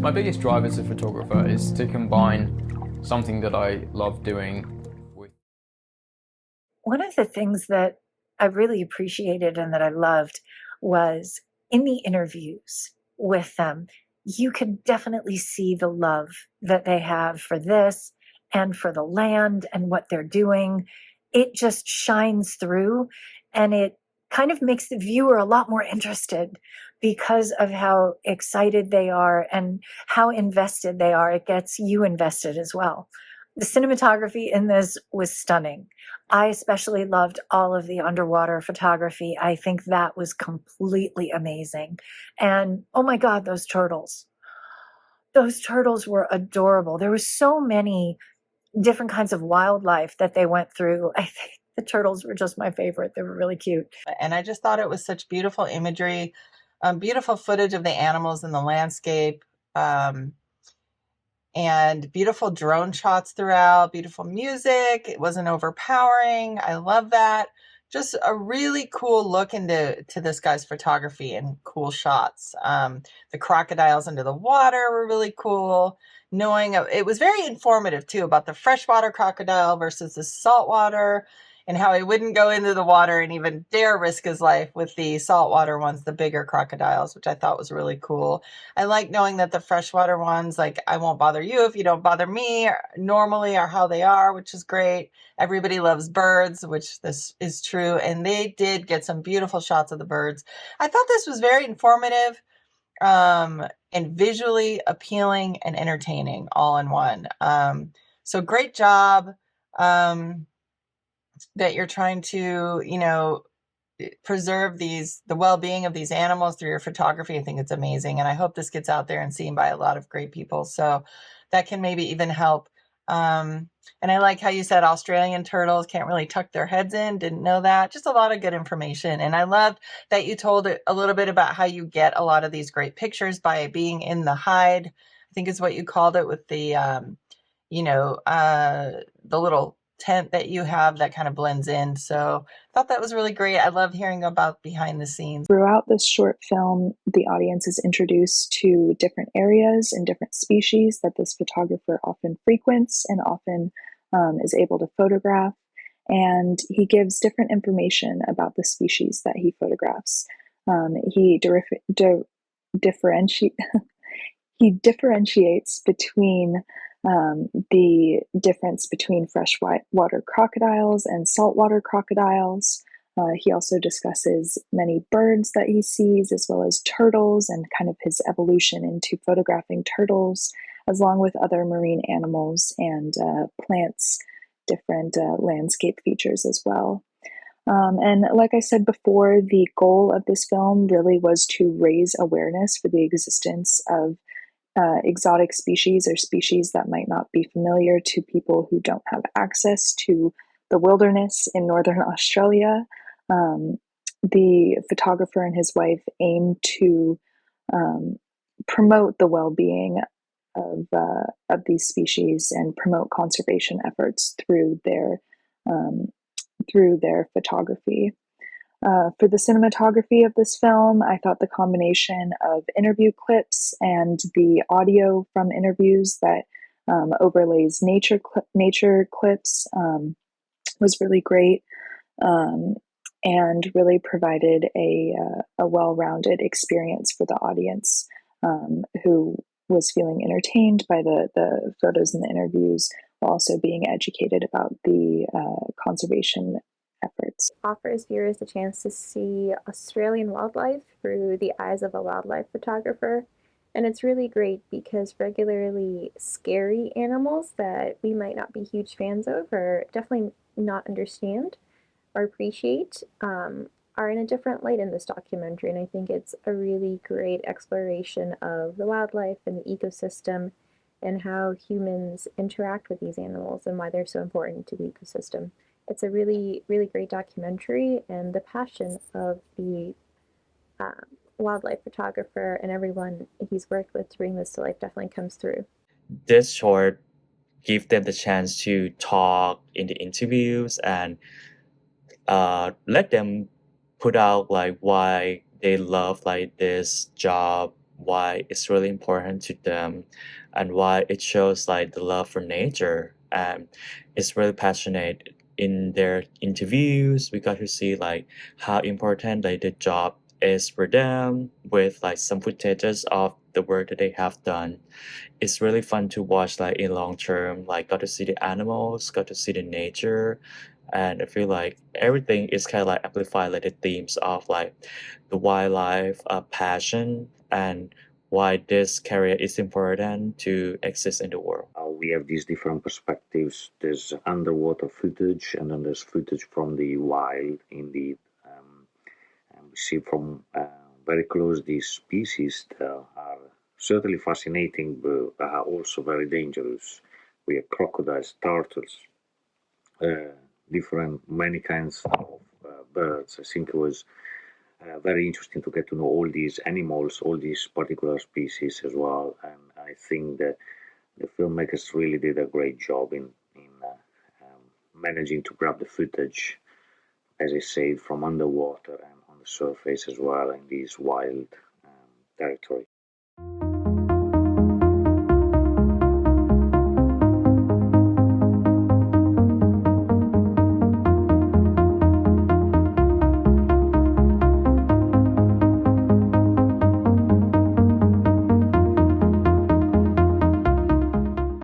My biggest drive as a photographer is to combine something that I love doing with. One of the things that I really appreciated and that I loved was in the interviews with them, you could definitely see the love that they have for this and for the land and what they're doing. It just shines through, and it kind of makes the viewer a lot more interested because of how excited they are and how invested they are. It gets you invested as well. The cinematography in this was stunning. I especially loved all of the underwater photography. I think that was completely amazing. And oh my God, those turtles. Those turtles were adorable. There were so many different kinds of wildlife that they went through. I think the turtles were just my favorite. They were really cute. And I just thought it was such beautiful imagery, beautiful footage of the animals in the landscape, and beautiful drone shots throughout, beautiful music. It wasn't overpowering. I love that. Just a really cool look into this guy's photography and cool shots. The crocodiles under the water were really cool. Knowing it was very informative too about the freshwater crocodile versus the saltwater, and how he wouldn't go into the water and even dare risk his life with the saltwater ones, the bigger crocodiles, which I thought was really cool. I like knowing that the freshwater ones, like, I won't bother you if you don't bother me, normally are how they are, which is great. Everybody loves birds, which this is true. And they did get some beautiful shots of the birds. I thought this was very informative, and visually appealing and entertaining all in one. So great job. That you're trying to, preserve the well-being of these animals through your photography. I think it's amazing. And I hope this gets out there and seen by a lot of great people. So that can maybe even help. And I like how you said Australian turtles can't really tuck their heads in. Didn't know that. Just a lot of good information. And I loved that you told a little bit about how you get a lot of these great pictures by being in the hide, I think is what you called it, with the, the little tent that you have that kind of blends in. So I thought that was really great. I love hearing about behind the scenes. Throughout this short film, the audience is introduced to different areas and different species that this photographer often frequents and often is able to photograph. And he gives different information about the species that he photographs. He differentiates between the difference between freshwater crocodiles and saltwater crocodiles. He also discusses many birds that he sees, as well as turtles, and kind of his evolution into photographing turtles, along with other marine animals and plants, different landscape features as well. And like I said before, the goal of this film really was to raise awareness for the existence of exotic species, or species that might not be familiar to people who don't have access to the wilderness in northern Australia. The photographer and his wife aim to promote the well-being of these species and promote conservation efforts through their photography. For the cinematography of this film, I thought the combination of interview clips and the audio from interviews that overlays nature clips was really great, and really provided a well-rounded experience for the audience, who was feeling entertained by the photos and the interviews, while also being educated about the conservation efforts. Offers viewers the chance to see Australian wildlife through the eyes of a wildlife photographer. And it's really great because regularly scary animals that we might not be huge fans of, or definitely not understand or appreciate, are in a different light in this documentary. And I think it's a really great exploration of the wildlife and the ecosystem, and how humans interact with these animals and why they're so important to the ecosystem. It's a really, really great documentary, and the passion of the wildlife photographer and everyone he's worked with to bring this to life definitely comes through. This short give them the chance to talk in the interviews, and let them put out like why they love like this job, why it's really important to them and why it shows like the love for nature, and it's really passionate. In their interviews we got to see like how important like the job is for them, with like some footages of the work that they have done. It's really fun to watch like in long term, like got to see the animals, got to see the nature, and I feel like everything is kind of like amplified like the themes of like the wildlife passion and why this career is important to exist in the world. We have these different perspectives. There's underwater footage, and then there's footage from the wild, indeed. And we see from very close these species that are certainly fascinating, but are also very dangerous. We have crocodiles, turtles, many kinds of birds. I think it was very interesting to get to know all these animals, all these particular species as well. And I think that the filmmakers really did a great job in managing to grab the footage, as I said, from underwater and on the surface as well in these wild territory.